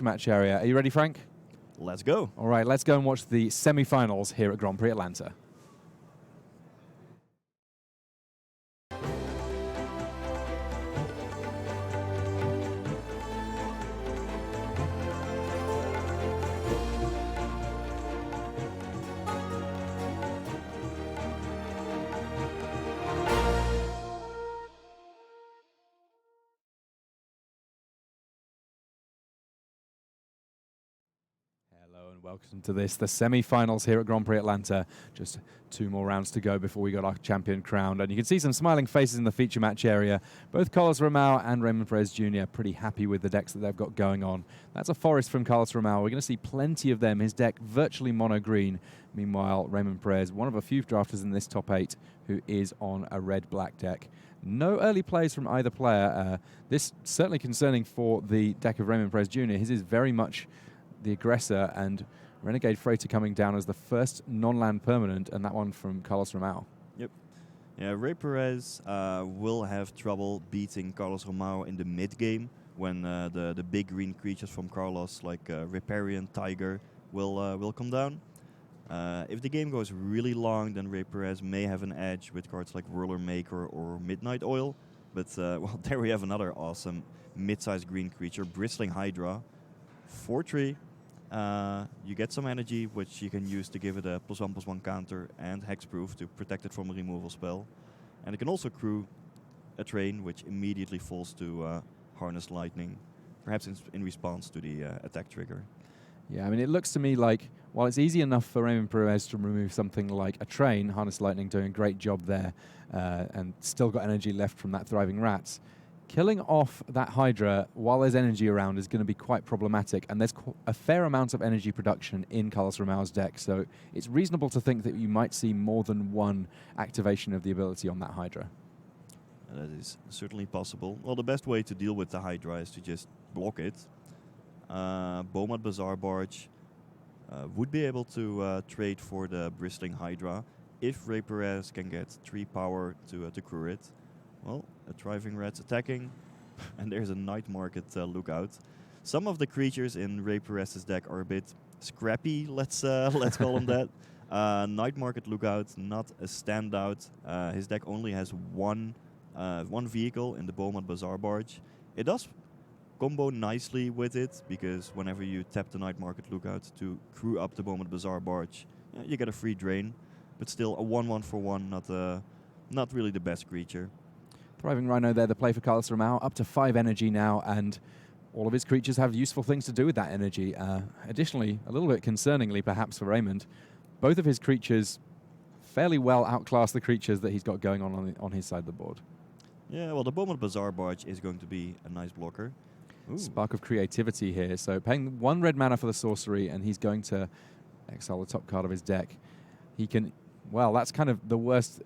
feature match area. Are you ready, Frank? Let's go. All right, let's go and watch the semi-finals here at Grand Prix Atlanta. Welcome to this, the semi-finals here at Grand Prix Atlanta. Just 2 more rounds to go before we got our champion crowned. And you can see some smiling faces in the feature match area. Both Carlos Romao and Raymond Perez Jr. pretty happy with the decks that they've got going on. That's a forest from Carlos Romao. We're going to see plenty of them. His deck virtually mono green. Meanwhile, Raymond Perez, one of a few drafters in this top 8 who is on a red-black deck. No early plays from either player. This certainly concerning for the deck of Raymond Perez Jr. His is very much the aggressor, and Renegade Freighter coming down as the first non-land permanent, and that one from Carlos Romao. Yep. Yeah, Ray Perez will have trouble beating Carlos Romao in the mid-game when the big green creatures from Carlos, like Riparian, Tiger, will come down. If the game goes really long, then Ray Perez may have an edge with cards like Whirler Maker or Midnight Oil. But, well, there we have another awesome mid-sized green creature, Bristling Hydra. 4/3. You get some energy, which you can use to give it a +1/+1 counter and hexproof to protect it from a removal spell. And it can also crew a train, which immediately falls to Harness Lightning, perhaps in response to the attack trigger. Yeah, I mean, it looks to me like, while it's easy enough for Raymond Perez to remove something like a train, Harness Lightning doing a great job there, and still got energy left from that Thriving Rats, killing off that Hydra while there's energy around is going to be quite problematic, and there's a fair amount of energy production in Carlos Romao's deck, so it's reasonable to think that you might see more than one activation of the ability on that Hydra. That is certainly possible. Well, the best way to deal with the Hydra is to just block it. Beaumont Bazaar Barge would be able to trade for the Bristling Hydra if Ray Perez can get 3 power to crew it. Well, a Thriving Rat's attacking, and there's a Night Market lookout. Some of the creatures in Ray Perez's deck are a bit scrappy, let's call them that. Night Market lookout, not a standout. His deck only has one vehicle in the Beaumont Bazaar Barge. It does combo nicely with it, because whenever you tap the Night Market lookout to crew up the Beaumont Bazaar Barge, you get a free drain, but still a 1/1 for 1, not really the best creature. Thriving Rhino there, the play for Carlos Romao, up to 5 energy now, and all of his creatures have useful things to do with that energy. Additionally, a little bit concerningly perhaps for Raymond, both of his creatures fairly well outclass the creatures that he's got going on his side of the board. Yeah, well, the Beaumont Bazaar Barge is going to be a nice blocker. Ooh. Spark of creativity here. So paying 1 red mana for the sorcery, and he's going to exile the top card of his deck. He can, well, that's kind of the worst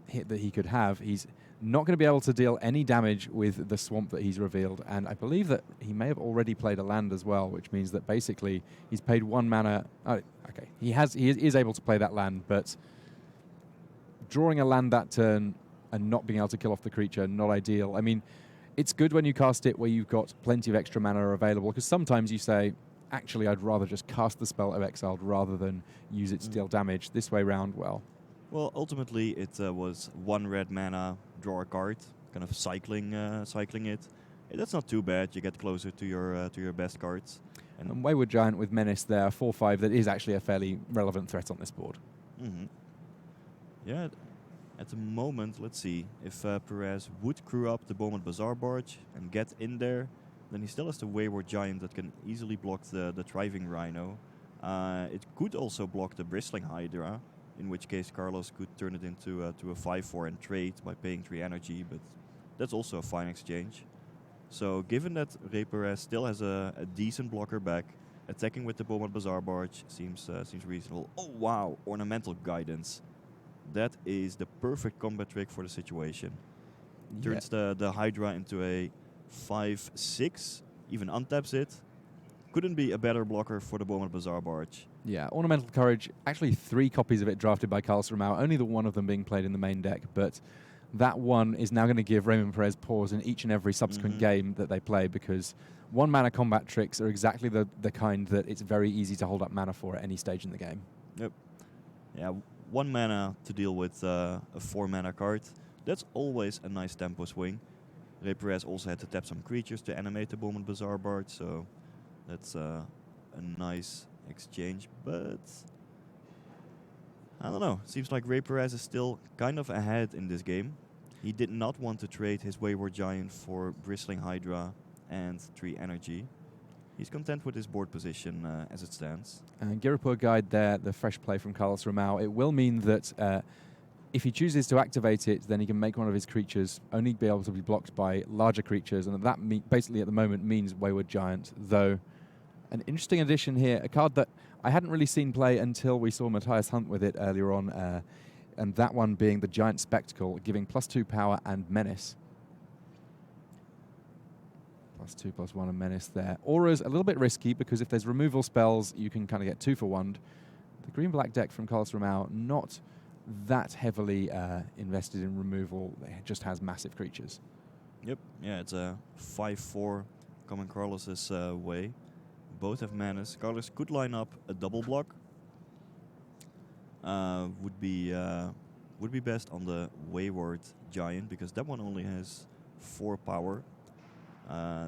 hit that he could have. He's not going to be able to deal any damage with the swamp that he's revealed, and I believe that he may have already played a land as well, which means that basically he's paid 1 mana. Oh, okay, he is able to play that land, but drawing a land that turn and not being able to kill off the creature, not ideal. I mean, it's good when you cast it where you've got plenty of extra mana available, because sometimes you say, actually, I'd rather just cast the spell of Exiled rather than use it to deal damage. This way round, well, ultimately it was 1 red mana, draw a card, kind of cycling it. That's not too bad. You get closer to your best cards. And Wayward Giant with Menace there, 4/5, that is actually a fairly relevant threat on this board. Mm-hmm. Yeah, at the moment, let's see. If Perez would crew up the Beaumont Bazaar Barge and get in there, then he still has the Wayward Giant that can easily block the Thriving Rhino. It could also block the Bristling Hydra, in which case Carlos could turn it into a 5/4 and trade by paying 3 energy, but that's also a fine exchange. So given that Ray Perez still has a decent blocker back, attacking with the Beaumont Bazaar Barge seems reasonable. Oh wow, Ornamental Guidance. That is the perfect combat trick for the situation. Turns the Hydra into a 5/6, even untaps it. Couldn't be a better blocker for the Beaumont Bazaar Barge. Yeah, Ornamental Courage, actually 3 copies of it drafted by Carlos Romao, only the one of them being played in the main deck, but that one is now going to give Raymond Perez pause in each and every subsequent game that they play, because 1 mana combat tricks are exactly the kind that it's very easy to hold up mana for at any stage in the game. Yep. Yeah, 1 mana to deal with a 4 mana card. That's always a nice tempo swing. Ray Perez also had to tap some creatures to animate the Bowman Bazaar Bard, so that's a nice exchange. But I don't know. Seems like Ray Perez is still kind of ahead in this game. He did not want to trade his Wayward Giant for Bristling Hydra and 3 energy. He's content with his board position as it stands. And Girapur Guide there, the fresh play from Carlos Romao. It will mean that if he chooses to activate it, then he can make one of his creatures only be able to be blocked by larger creatures, and that basically at the moment means Wayward Giant. Though, an interesting addition here, a card that I hadn't really seen play until we saw Matthias Hunt with it earlier on, and that one being the Giant Spectacle, giving +2 power and menace. +2/+1 and menace there. Aura's a little bit risky because if there's removal spells, you can kind of get 2 for 1. The green-black deck from Carlos Romao, not that heavily invested in removal. It just has massive creatures. Yep, yeah, it's a 5/4 coming Carlos's way. Both have menace. Carlos could line up a double block. Would be best on the Wayward Giant, because that one only has 4 power.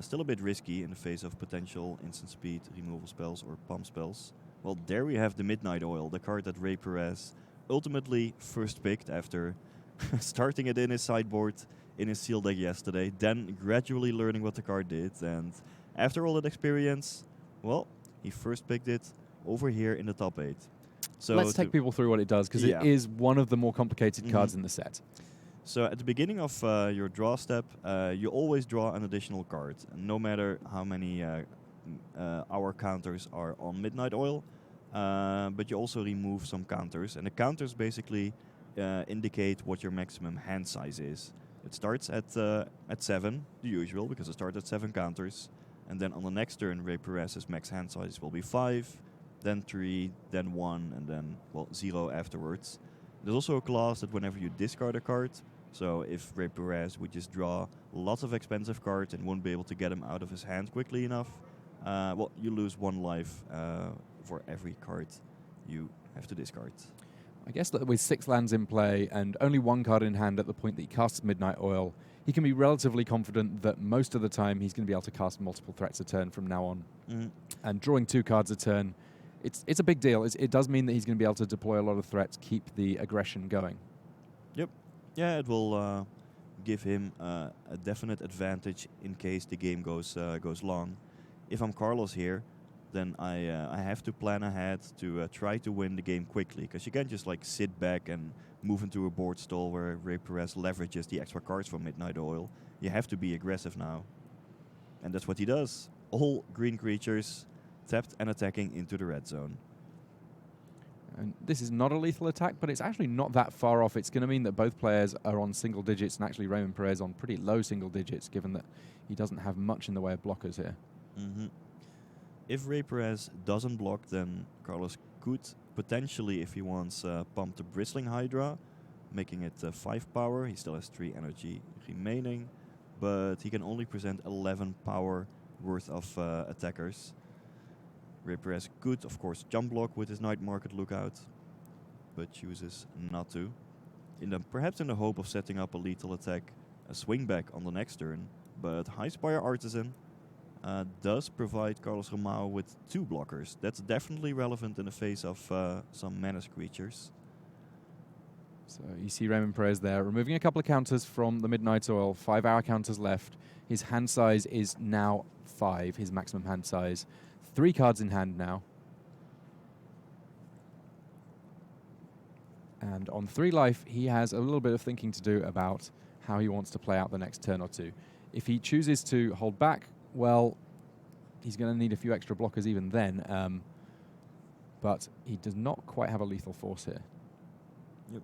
Still a bit risky in the face of potential instant speed, removal spells, or pump spells. Well, there we have the Midnight Oil, the card that Ray Perez ultimately first picked after starting it in his sideboard in his sealed deck yesterday, then gradually learning what the card did. And after all that experience, well, he first picked it over here in the top 8. So let's take people through what it does, because it is one of the more complicated cards in the set. So at the beginning of your draw step, you always draw an additional card, no matter how many hour counters are on Midnight Oil. But you also remove some counters, and the counters basically indicate what your maximum hand size is. It starts at 7, the usual, because it starts at 7 counters, and then on the next turn, Ray Perez's max hand size will be 5, then 3, then 1, and then 0 afterwards. There's also a clause that whenever you discard a card, so if Ray Perez would just draw lots of expensive cards and won't be able to get them out of his hand quickly enough, you lose 1 life for every card you have to discard. I guess that with 6 lands in play and only 1 card in hand at the point that he casts Midnight Oil, he can be relatively confident that most of the time he's going to be able to cast multiple threats a turn from now on. And drawing 2 cards a turn, it's a big deal. It does mean that he's going to be able to deploy a lot of threats, keep the aggression going. Yep. Yeah, it will give him a definite advantage in case the game goes long. If I'm Carlos here, then I have to plan ahead to try to win the game quickly, because you can't just sit back and move into a board stall where Ray Perez leverages the extra cards from Midnight Oil. You have to be aggressive now, and that's what he does. All green creatures tapped and attacking into the red zone. And this is not a lethal attack, but it's actually not that far off. It's going to mean that both players are on single digits, and actually Raymond Perez on pretty low single digits, given that he doesn't have much in the way of blockers here. If Ray Perez doesn't block, then Carlos could potentially, if he wants, pump the Bristling Hydra, making it 5 power. He still has 3 energy remaining, but he can only present 11 power worth of attackers. Ray Perez could, of course, jump block with his Night Market Lookout, but chooses not to. Perhaps in the hope of setting up a lethal attack, a swing back on the next turn, but Highspire Artisan does provide Carlos Romao with 2 blockers. That's definitely relevant in the face of some menace creatures. So you see Raymond Perez there, removing a couple of counters from the Midnight Oil, 5-hour counters left. His hand size is now 5, his maximum hand size. 3 cards in hand now. And on 3 life, he has a little bit of thinking to do about how he wants to play out the next turn or 2. If he chooses to hold back, well, he's going to need a few extra blockers even then. But he does not quite have a lethal force here. Yep.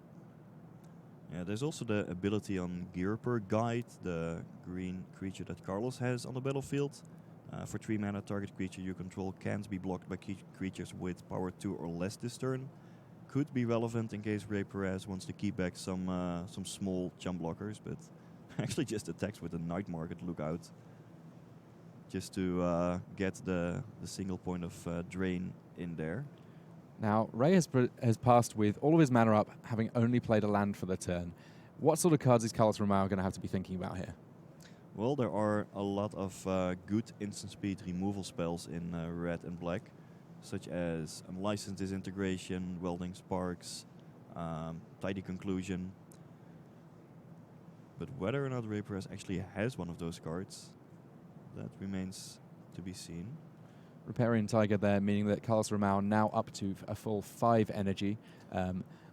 Yeah, there's also the ability on Girapur Guide, the green creature that Carlos has on the battlefield. For 3 mana, target creature you control can't be blocked by creatures with power 2 or less this turn. could be relevant in case Ray Perez wants to keep back some small jump blockers, but actually just attacks with a Night Market Lookout just to get the single point of drain in there. Now, Ray has passed with all of his mana up, having only played a land for the turn. What sort of cards is Carlos Romao going to have to be thinking about here? Well, there are a lot of good instant speed removal spells in red and black, such as Unlicensed Disintegration, Welding Sparks, Tidy Conclusion. But whether or not Ray Perez actually has one of those cards, that remains to be seen. Riparian Tiger there, meaning that Carlos Romao now up to a full 5 energy.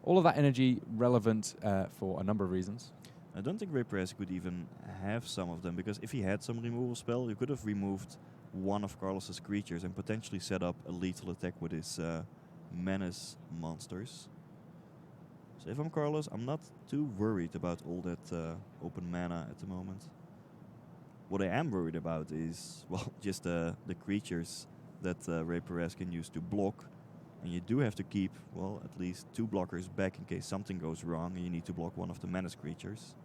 All of that energy relevant for a number of reasons. I don't think Ray Perez could even have some of them, because if he had some removal spell, he could have removed one of Carlos's creatures and potentially set up a lethal attack with his menace monsters. So if I'm Carlos, I'm not too worried about all that open mana at the moment. What I am worried about is, well, just the creatures that Ray Perez can use to block. And you do have to keep, well, at least 2 blockers back in case something goes wrong and you need to block one of the menace creatures.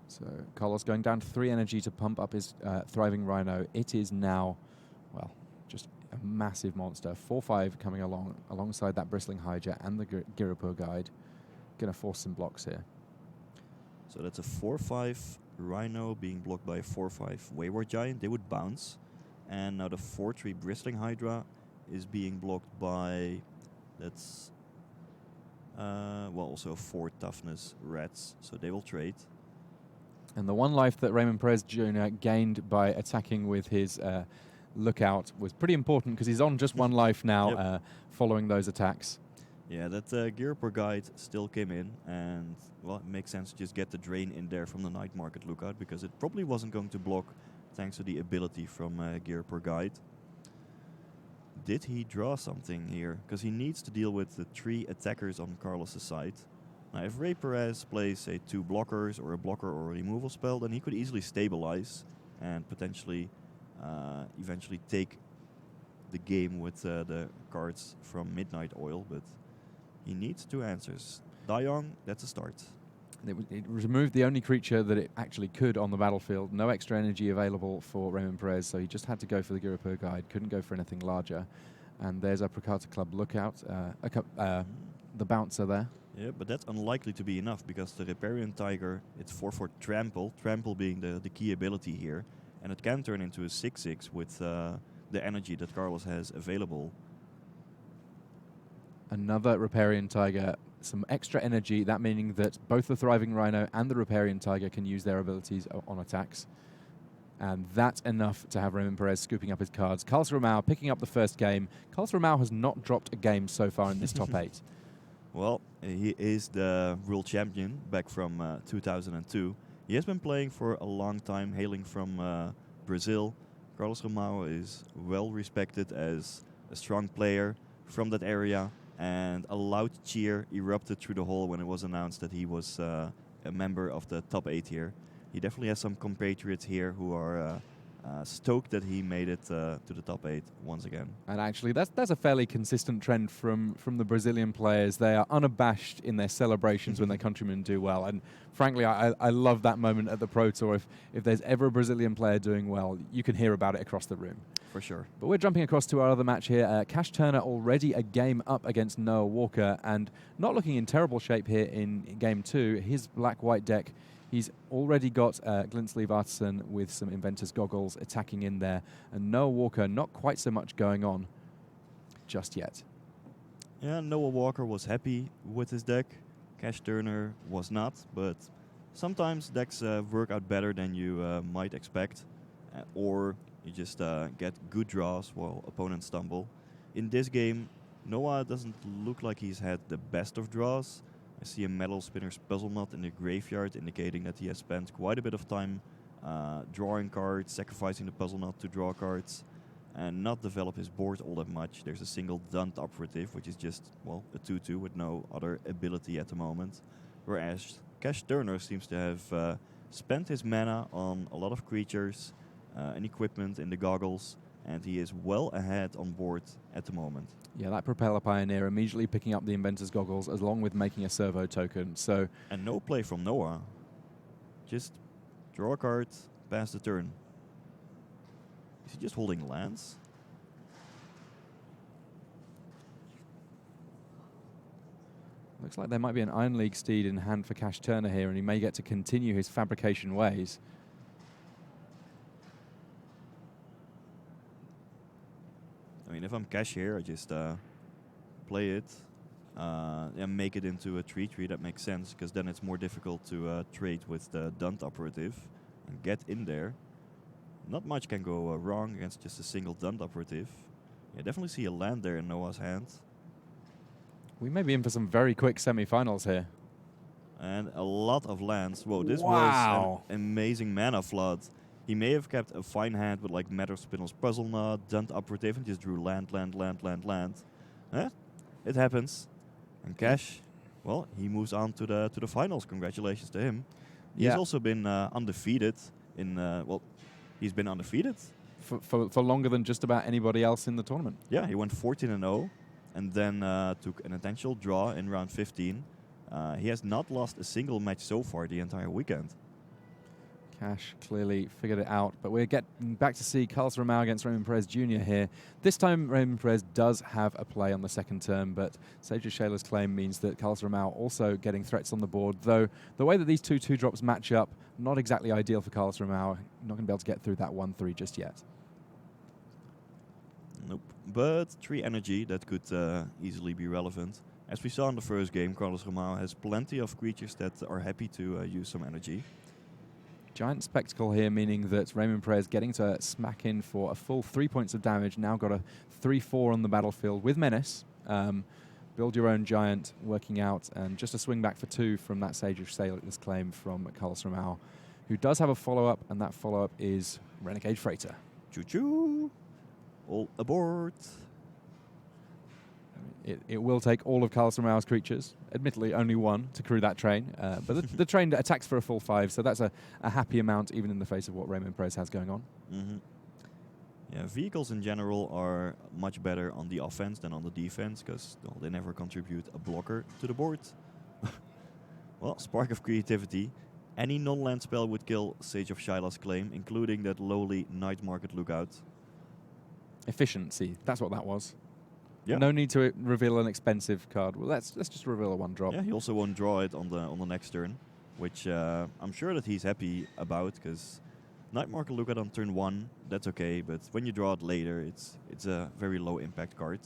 So Carlos going down to 3 energy to pump up his Thriving Rhino. It is now, well, just a massive monster. 4/5 coming alongside that Bristling Hydra and the Girapur Guide. Going to force some blocks here. So that's a 4/5 Rhino being blocked by a 4/5 Wayward Giant. They would bounce. And now the 4/3 Bristling Hydra is being blocked by, that's, well, also 4 Toughness Rats. So they will trade. And the 1 life that Raymond Perez Jr. gained by attacking with his Lookout was pretty important, because he's on just 1 life now. Yep. Following those attacks. Yeah, that Girapur Guide still came in, and, well, it makes sense to just get the drain in there from the Night Market Lookout, because it probably wasn't going to block thanks to the ability from Girapur Guide. Did he draw something here? Because he needs to deal with the 3 attackers on Carlos' side. Now, if Ray Perez plays, say, 2 blockers or a blocker or a removal spell, then he could easily stabilize and potentially eventually take the game with the cards from Midnight Oil, but he needs 2 answers. Dayong, that's a start. It removed the only creature that it actually could on the battlefield. No extra energy available for Raymond Perez, so he just had to go for the Girapur Guide. Couldn't go for anything larger. And there's our Prakata Club Lookout, the bouncer there. Yeah, but that's unlikely to be enough, because the Riparian Tiger, it's 4/4 Trample, Trample being the key ability here, and it can turn into a 6/6 with the energy that Carlos has available. Another Riparian Tiger, some extra energy, that meaning that both the Thriving Rhino and the Riparian Tiger can use their abilities on attacks. And that's enough to have Raymond Perez scooping up his cards. Carlos Romao picking up the first game. Carlos Romao has not dropped a game so far in this top 8. Well, he is the world champion back from 2002. He has been playing for a long time, hailing from Brazil. Carlos Romao is well respected as a strong player from that area, and a loud cheer erupted through the hall when it was announced that he was a member of the top 8 here. He definitely has some compatriots here who are stoked that he made it to the top 8 once again. And actually, that's a fairly consistent trend from the Brazilian players. They are unabashed in their celebrations when their countrymen do well. And frankly, I love that moment at the Pro Tour. If there's ever a Brazilian player doing well, you can hear about it across the room. For sure. But we're jumping across to our other match here. Cash Turner already a game up against Noah Walker, and not looking in terrible shape here in game 2. His black-white deck, he's already got Glint Sleeve Artisan with some Inventor's Goggles attacking in there, and Noah Walker not quite so much going on just yet. Yeah, Noah Walker was happy with his deck. Cash Turner was not, but sometimes decks work out better than you might expect, or you just get good draws while opponents stumble. In this game, Noah doesn't look like he's had the best of draws. I see a Metal Spinner's Puzzle Knot in the graveyard, indicating that he has spent quite a bit of time drawing cards, sacrificing the Puzzle Knot to draw cards, and not develop his board all that much. There's a single Dunt Operative, which is just, well, a 2/2 with no other ability at the moment. Whereas Cash Turner seems to have spent his mana on a lot of creatures and equipment in the goggles, and he is well ahead on board at the moment. Yeah, that Propeller Pioneer immediately picking up the Inventor's Goggles along with making a servo token. So, And no play from Noah. Just draw a card, pass the turn. Is he just holding lands? looks like there might be an Iron League Steed in hand for Cash Turner here, and he may get to continue his fabrication ways. I mean, if I'm Cash here, I just play it and make it into a 3/3. That makes sense, because then it's more difficult to trade with the Dunt Operative and get in there. Not much can go wrong against just a single Dunt Operative. Yeah, definitely see a land there in Noah's hand. We may be in for some very quick semi-finals here. And a lot of lands. Whoa, this Wow. was an amazing mana flood. He may have kept a fine hand with like Matter Spinel's Puzzle Knot, Dunt Operative, and just drew land. Eh? It happens. And Cash, well, he moves on to the finals. Congratulations to him. He's also been undefeated in, well, he's been undefeated. For longer than just about anybody else in the tournament. Yeah, he went 14-0 and then took an intentional draw in round 15. He has not lost a single match so far the entire weekend. Cash clearly figured it out, but we're getting back to see Carlos Romao against Raymond Perez Jr. here. This time Raymond Perez does have a play on the second turn, but Sage of Shayla's claim means that Carlos Romao also getting threats on the board, though the way that these 2/2 drops match up, not exactly ideal for Carlos Romao. Not going to be able to get through that 1/3 just yet. Nope. But 3 energy, that could easily be relevant. As we saw in the first game, Carlos Romao has plenty of creatures that are happy to use some energy. Giant Spectacle here, meaning that Raymond Perez getting to smack in for a full 3 points of damage. Now got a 3/4 on the battlefield with Menace. Build your own Giant working out, and just a swing back for 2 from that Sage of Shayla's claim from Carlos Romao, who does have a follow-up, and that follow-up is Renegade Freighter. Choo-choo! All aboard! It will take all of Carlos Romao's creatures, admittedly only one, to crew that train. But the train attacks for a full 5, so that's a happy amount even in the face of what Raymond Perez has going on. Mm-hmm. Yeah, vehicles in general are much better on the offense than on the defense, because they never contribute a blocker to the board. Well, Spark of Creativity. Any non-land spell would kill Sage of Shayla's claim, including that lowly Night Market Lookout. Efficiency, that's what that was. Yeah. No need to reveal an expensive card. Well, let's just reveal a 1-drop. Yeah, he also won't draw it on the next turn, which I'm sure that he's happy about, because Night Market Lookout on turn 1, that's okay, but when you draw it later, it's a very low impact card.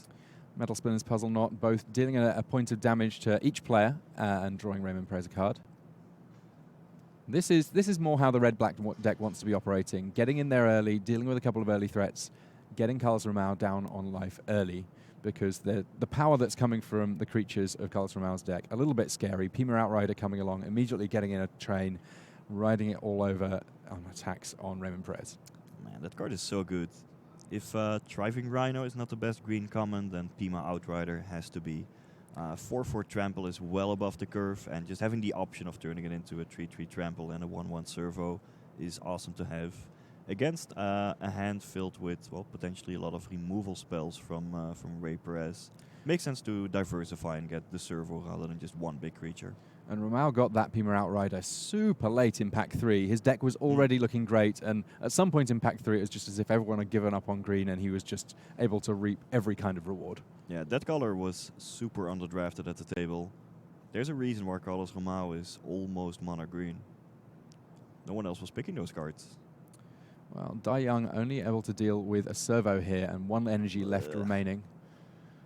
Metal Spinner's Puzzle Knot, both dealing a point of damage to each player and drawing Raymond Perez a card. This is more how the red-black deck wants to be operating. Getting in there early, dealing with a couple of early threats, getting Carlos Romao down on life early, because the power that's coming from the creatures of Carlos Romao's deck, a little bit scary. Pima Outrider coming along, immediately getting in a train, riding it all over on attacks on Raymond Perez. Man, that card is so good. If Thriving Rhino is not the best green common, then Pima Outrider has to be. 4/4 Trample is well above the curve, and just having the option of turning it into a 3/3 Trample and a 1/1 Servo is awesome to have. Against a hand filled with, well, potentially a lot of removal spells from Ray Perez. Makes sense to diversify and get the Servo rather than just one big creature. And Romao got that Pima Outrider super late in pack 3. His deck was already looking great, and at some point in pack 3 it was just as if everyone had given up on green and he was just able to reap every kind of reward. Yeah, that color was super underdrafted at the table. There's a reason why Carlos Romao is almost mono green. No one else was picking those cards. Well, Dai Young only able to deal with a Servo here and 1 energy left remaining.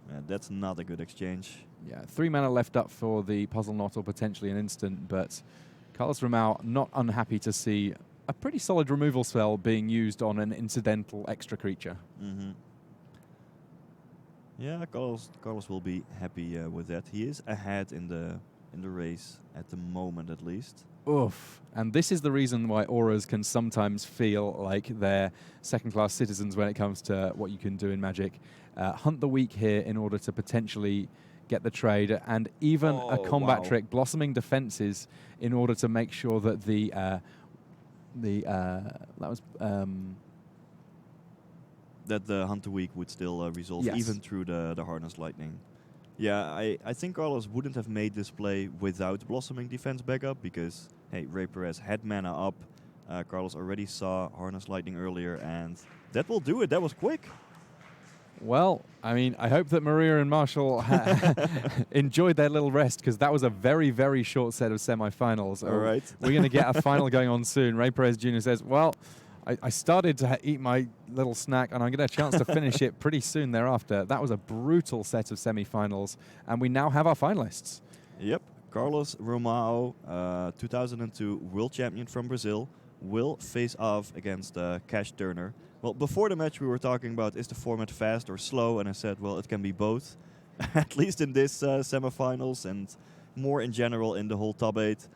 Yeah, that's not a good exchange. Yeah, 3 mana left up for the Puzzle Knot or potentially an instant, but Carlos Romao not unhappy to see a pretty solid removal spell being used on an incidental extra creature. Mm-hmm. Yeah, Carlos will be happy with that. He is ahead in the race at the moment, at least. Oof. And this is the reason why auras can sometimes feel like they're second-class citizens when it comes to what you can do in Magic. Hunt the Weak here in order to potentially get the trade, and even a combat trick, Blossoming Defenses, in order to make sure that that the Hunter Week would still resolve, Yes. even through the Harness Lightning. Yeah, I think Carlos wouldn't have made this play without Blossoming Defense backup, because, hey, Ray Perez had mana up. Carlos already saw Harness Lightning earlier, and that will do it. That was quick. Well, I mean, I hope that Maria and Marshall enjoyed their little rest, because that was a very, very short set of semifinals. All right. We're going to get a final going on soon. Ray Perez Jr. says, well, I started to eat my little snack, and I'm going to get a chance to finish it pretty soon thereafter. That was a brutal set of semifinals, and we now have our finalists. Yep. Carlos Romao, 2002 world champion from Brazil, will face off against Cash Turner. Well, before the match we were talking about, is the format fast or slow? And I said, well, it can be both. At least in this semifinals, and more in general in the whole top 8.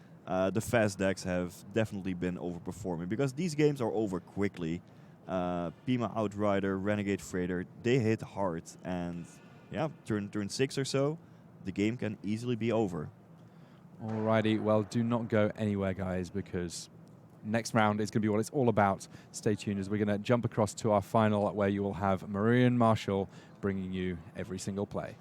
The fast decks have definitely been overperforming, because these games are over quickly. Pima Outrider, Renegade Freighter, they hit hard. And yeah, turn 6 or so, the game can easily be over. Alrighty, well, do not go anywhere, guys, because next round is going to be what it's all about. Stay tuned, as we're going to jump across to our final, where you will have Maria and Marshall bringing you every single play.